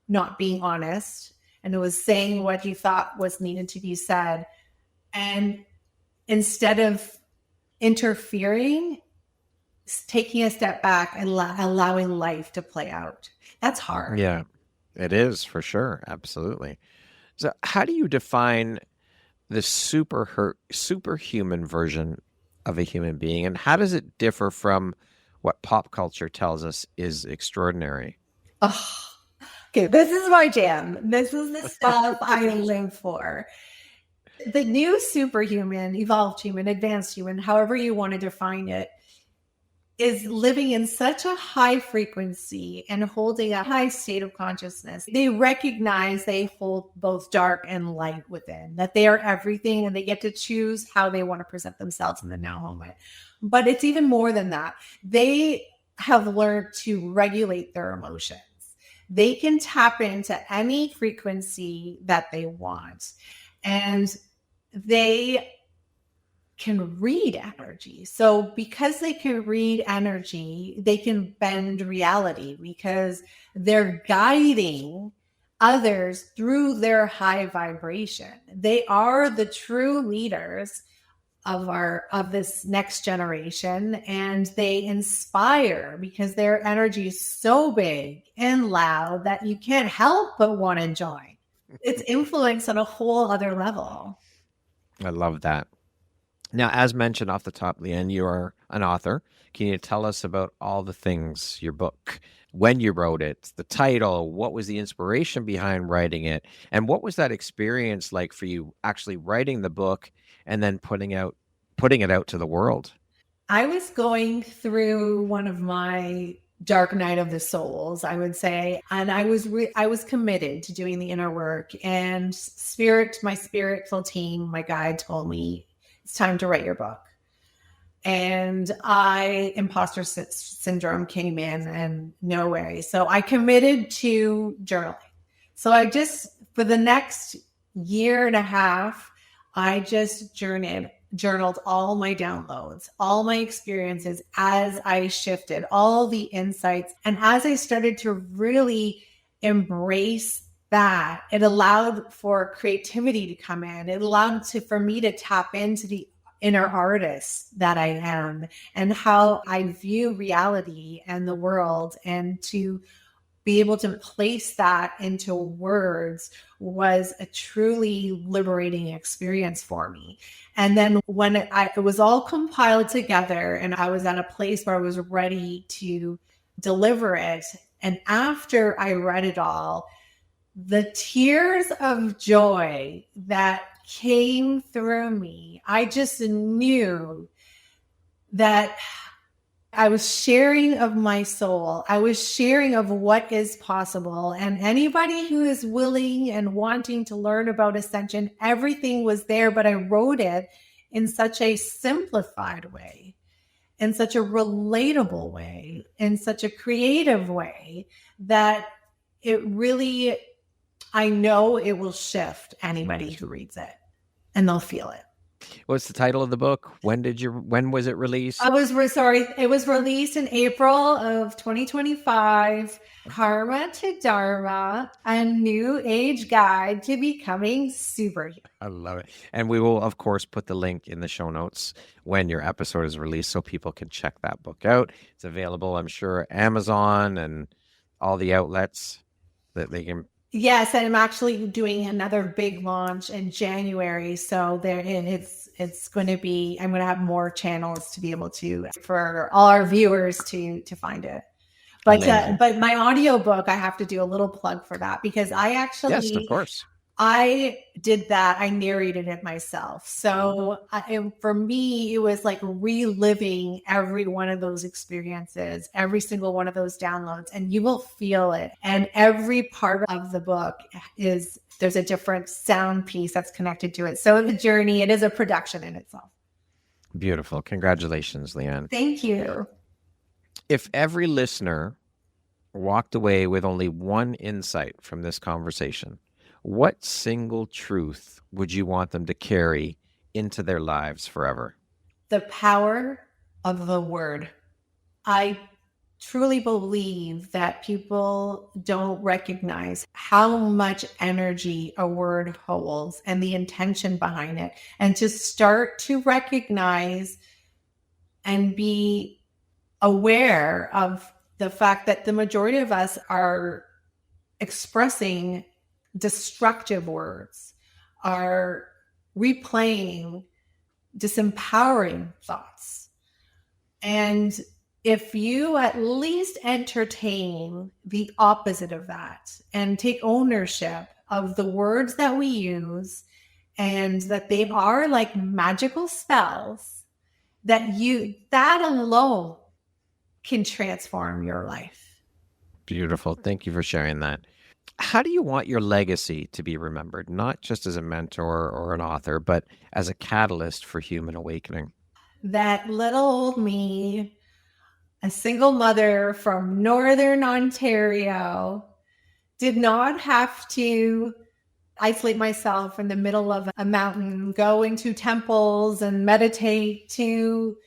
not being honest and was saying what he thought was needed to be said. And instead of interfering, taking a step back and allowing life to play out. That's hard. Yeah, it is, for sure. Absolutely. So how do you define the superhuman version of a human being, and how does it differ from what pop culture tells us is extraordinary? Oh, okay, this is my jam. This is the stuff I live for. The new superhuman, evolved human, advanced human, however you want to define it, is living in such a high frequency and holding a high state of consciousness. They recognize they hold both dark and light within, that they are everything, and they get to choose how they want to present themselves in the now moment. But it's even more than that. They have learned to regulate their emotions. They can tap into any frequency that they want, and they can read energy. So because they can read energy, they can bend reality, because they're guiding others through their high vibration. They are the true leaders of this next generation, and they inspire because their energy is so big and loud that you can't help but want to join. It's influence on a whole other level. I love that. Now, as mentioned off the top, Liane, you are an author. Can you tell us about all the things, your book, when you wrote it, the title, what was the inspiration behind writing it, and what was that experience like for you actually writing the book and then putting it out to the world? I was going through one of my dark night of the souls, I would say, and I was committed to doing the inner work, and my spiritual team, my guide told me, it's time to write your book. And imposter syndrome came in, and no way. So I committed to journaling. So for the next year and a half, I just journaled all my downloads, all my experiences as I shifted, all the insights. And as I started to really embrace that, it allowed for creativity to come in. It allowed for me to tap into the inner artist that I am and how I view reality and the world, and to be able to place that into words was a truly liberating experience for me. And then when it was all compiled together and I was at a place where I was ready to deliver it, and after I read it all, the tears of joy that came through me, I just knew that I was sharing of my soul. I was sharing of what is possible. And anybody who is willing and wanting to learn about ascension, everything was there, but I wrote it in such a simplified way, in such a relatable way, in such a creative way, that it really, I know it will shift anybody who reads it, and they'll feel it. What's the title of the book? When was it released? It was released in April of 2025. Karma to Dharma, a new age guide to becoming superhuman. I love it. And we will, of course, put the link in the show notes when your episode is released so people can check that book out. It's available, I'm sure, Amazon and all the outlets that they can. Yes, and I'm actually doing another big launch in January. So it's going to be, I'm going to have more channels to be able to, for all our viewers to find it. But my audiobook, I have to do a little plug for that because I actually, yes, of course, I did that. I narrated it myself. So for me, it was like reliving every one of those experiences, every single one of those downloads, and you will feel it. And every part of the book there's a different sound piece that's connected to it. So the journey, it is a production in itself. Beautiful. Congratulations, Liane. Thank you. If every listener walked away with only one insight from this conversation, what single truth would you want them to carry into their lives forever? The power of the word. I truly believe that people don't recognize how much energy a word holds and the intention behind it. And to start to recognize and be aware of the fact that the majority of us are expressing destructive words, are replaying disempowering thoughts. And if you at least entertain the opposite of that and take ownership of the words that we use and that they are like magical spells, that alone can transform your life. Beautiful. Thank you for sharing that. How do you want your legacy to be remembered, not just as a mentor or an author, but as a catalyst for human awakening? That little old me, a single mother from Northern Ontario, did not have to isolate myself in the middle of a mountain, go into temples and meditate to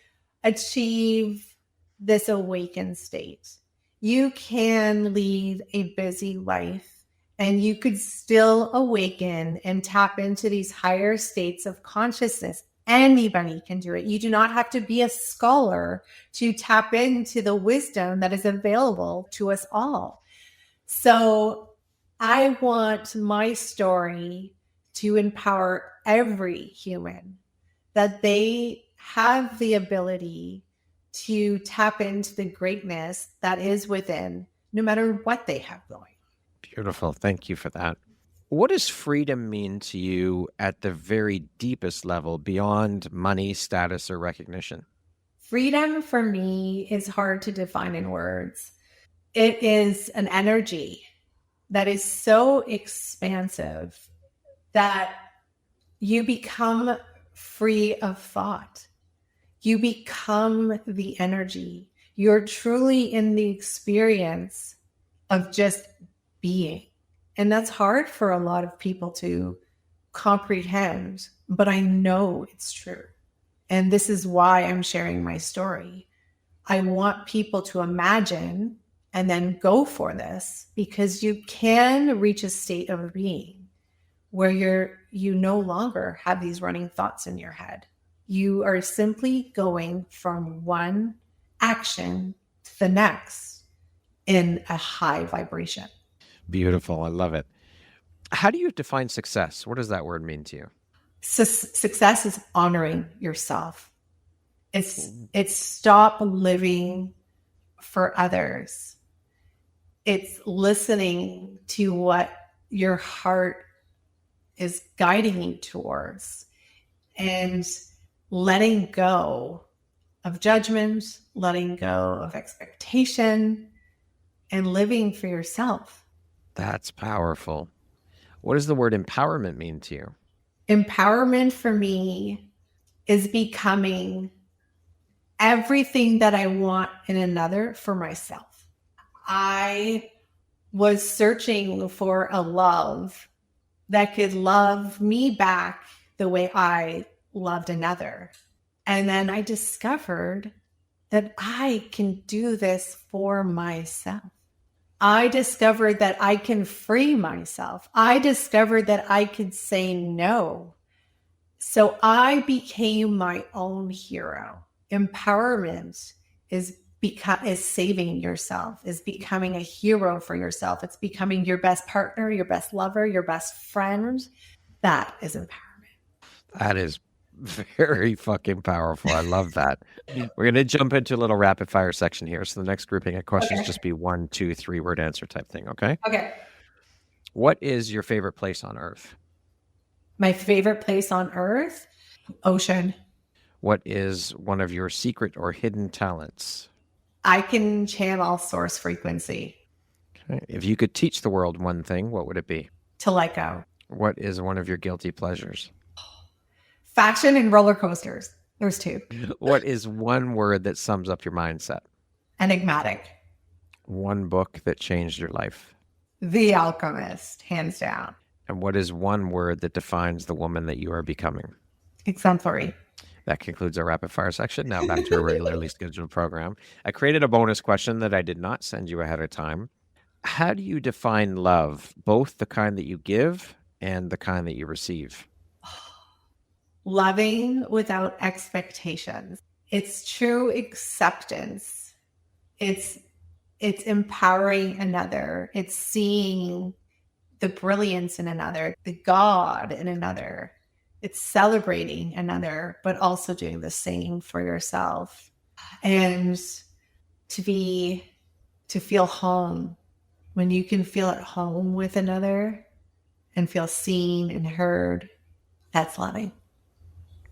achieve this awakened state. You can lead a busy life and you could still awaken and tap into these higher states of consciousness. Anybody can do it. You do not have to be a scholar to tap into the wisdom that is available to us all. So I want my story to empower every human, that they have the ability to tap into the greatness that is within, no matter what they have going. Beautiful. Thank you for that. What does freedom mean to you at the very deepest level beyond money, status, or recognition? Freedom for me is hard to define in words. It is an energy that is so expansive that you become free of thought. You become the energy. You're truly in the experience of just being. And that's hard for a lot of people to comprehend, but I know it's true. And this is why I'm sharing my story. I want people to imagine and then go for this, because you can reach a state of being where you no longer have these running thoughts in your head. You are simply going from one action to the next in a high vibration. Beautiful. I love it. How do you define success? What does that word mean to you? Success is honoring yourself. It's stop living for others. It's listening to what your heart is guiding you towards and letting go of judgment, letting go of expectation, and living for yourself. That's powerful. What does the word empowerment mean to you? Empowerment for me is becoming everything that I want in another for myself. I was searching for a love that could love me back the way I loved another. And then I discovered that I can do this for myself. I discovered that I can free myself. I discovered that I could say no. So I became my own hero. Empowerment is saving yourself, is becoming a hero for yourself. It's becoming your best partner, your best lover, your best friend. That is empowerment. That is very fucking powerful. I love that. We're going to jump into a little rapid fire section here. So the next grouping of questions just be 1, 2, 3 word answer type thing. Okay. Okay. What is your favorite place on earth? My favorite place on earth? Ocean. What is one of your secret or hidden talents? I can channel source frequency. Okay. If you could teach the world one thing, what would it be? To let go. What is one of your guilty pleasures? Fashion and roller coasters. There's 2. What is one word that sums up your mindset? Enigmatic. One book that changed your life? The Alchemist, hands down. And what is one word that defines the woman that you are becoming? Exemplary. That concludes our rapid fire section. Now back to a regularly scheduled program. I created a bonus question that I did not send you ahead of time. How do you define love, both the kind that you give and the kind that you receive? Loving without expectations. It's true acceptance. It's empowering another. It's seeing the brilliance in another, the God in another. It's celebrating another, but also doing the same for yourself. And to feel home, when you can feel at home with another and feel seen and heard, that's loving.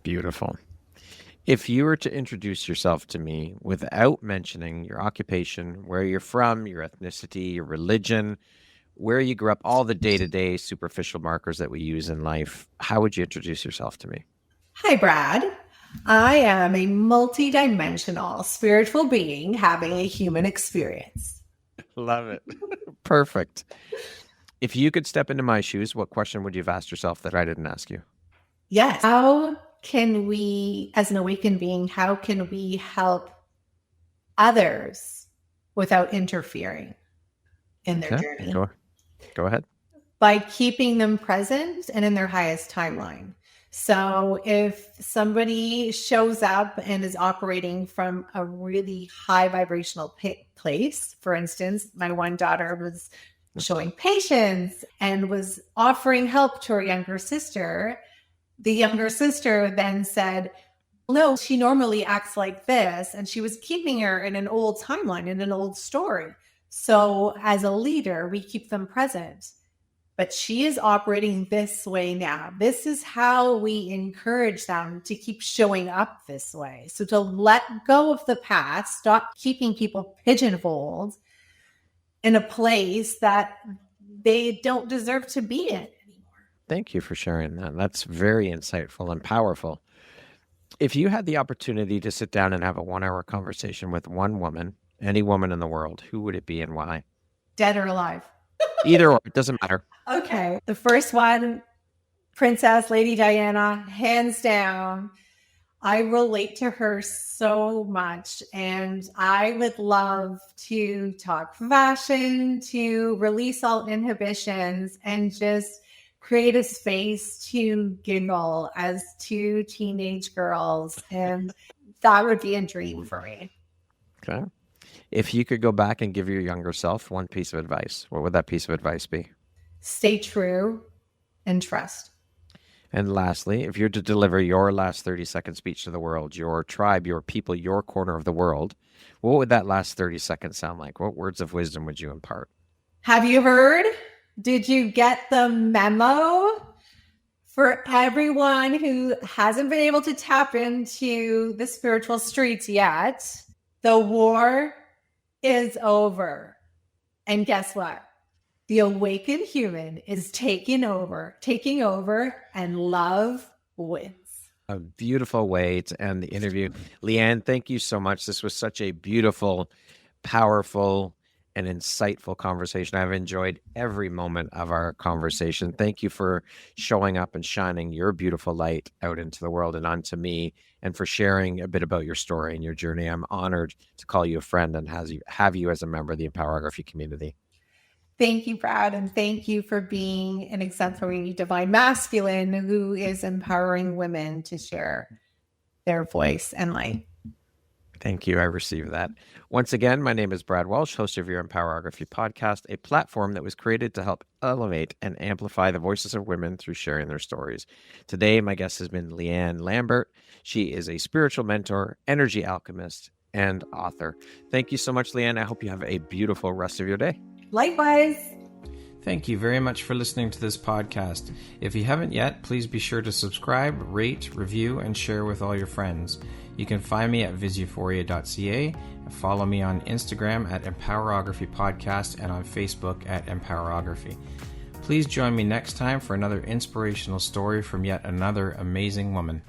Beautiful. If you were to introduce yourself to me without mentioning your occupation, where you're from, your ethnicity, your religion, where you grew up, all the day-to-day superficial markers that we use in life, how would you introduce yourself to me? Hi, Brad. I am a multidimensional spiritual being having a human experience. Love it. Perfect. If you could step into my shoes, what question would you have asked yourself that I didn't ask you? Yes. How can we, as an awakened being, how can we help others without interfering in their journey? Go ahead. By keeping them present and in their highest timeline. So if somebody shows up and is operating from a really high vibrational place, for instance, my one daughter was showing patience and was offering help to her younger sister. The younger sister then said, no, she normally acts like this. And she was keeping her in an old timeline, in an old story. So as a leader, we keep them present. But she is operating this way now. This is how we encourage them to keep showing up this way. So to let go of the past, stop keeping people pigeonholed in a place that they don't deserve to be in anymore. Thank you for sharing that. That's very insightful and powerful. If you had the opportunity to sit down and have a 1-hour conversation with one woman, any woman in the world, who would it be and why? Dead or alive? Either or, it doesn't matter. Okay. The first one, Princess Lady Diana, hands down. I relate to her so much, and I would love to talk fashion, to release all inhibitions, and just create a space to giggle as 2 teenage girls. And that would be a dream for me. Okay. If you could go back and give your younger self one piece of advice, what would that piece of advice be? Stay true and trust. And lastly, if you're to deliver your last 30-second speech to the world, your tribe, your people, your corner of the world, what would that last 30 seconds sound like? What words of wisdom would you impart? Have you heard? Did you get the memo? For everyone who hasn't been able to tap into the spiritual streets yet, the war is over. And guess what? The awakened human is taking over, and love wins. A beautiful way to end the interview. Liane, thank you so much. This was such a beautiful, powerful, and insightful conversation. I've enjoyed every moment of our conversation. Thank you for showing up and shining your beautiful light out into the world and onto me, and for sharing a bit about your story and your journey. I'm honored to call you a friend and have you as a member of the Empowerography community. Thank you, Brad, and thank you for being an exemplary divine masculine who is empowering women to share their voice and light. Thank you. I received that. Once again, my name is Brad Welsh, host of your Empowerography podcast, a platform that was created to help elevate and amplify the voices of women through sharing their stories. Today, my guest has been Liane Lambert. She is a spiritual mentor, energy alchemist, and author. Thank you so much, Liane. I hope you have a beautiful rest of your day. Likewise. Thank you very much for listening to this podcast. If you haven't yet, please be sure to subscribe, rate, review, and share with all your friends. You can find me at visuphoria.ca, follow me on Instagram at Empowerography Podcast, and on Facebook at Empowerography. Please join me next time for another inspirational story from yet another amazing woman.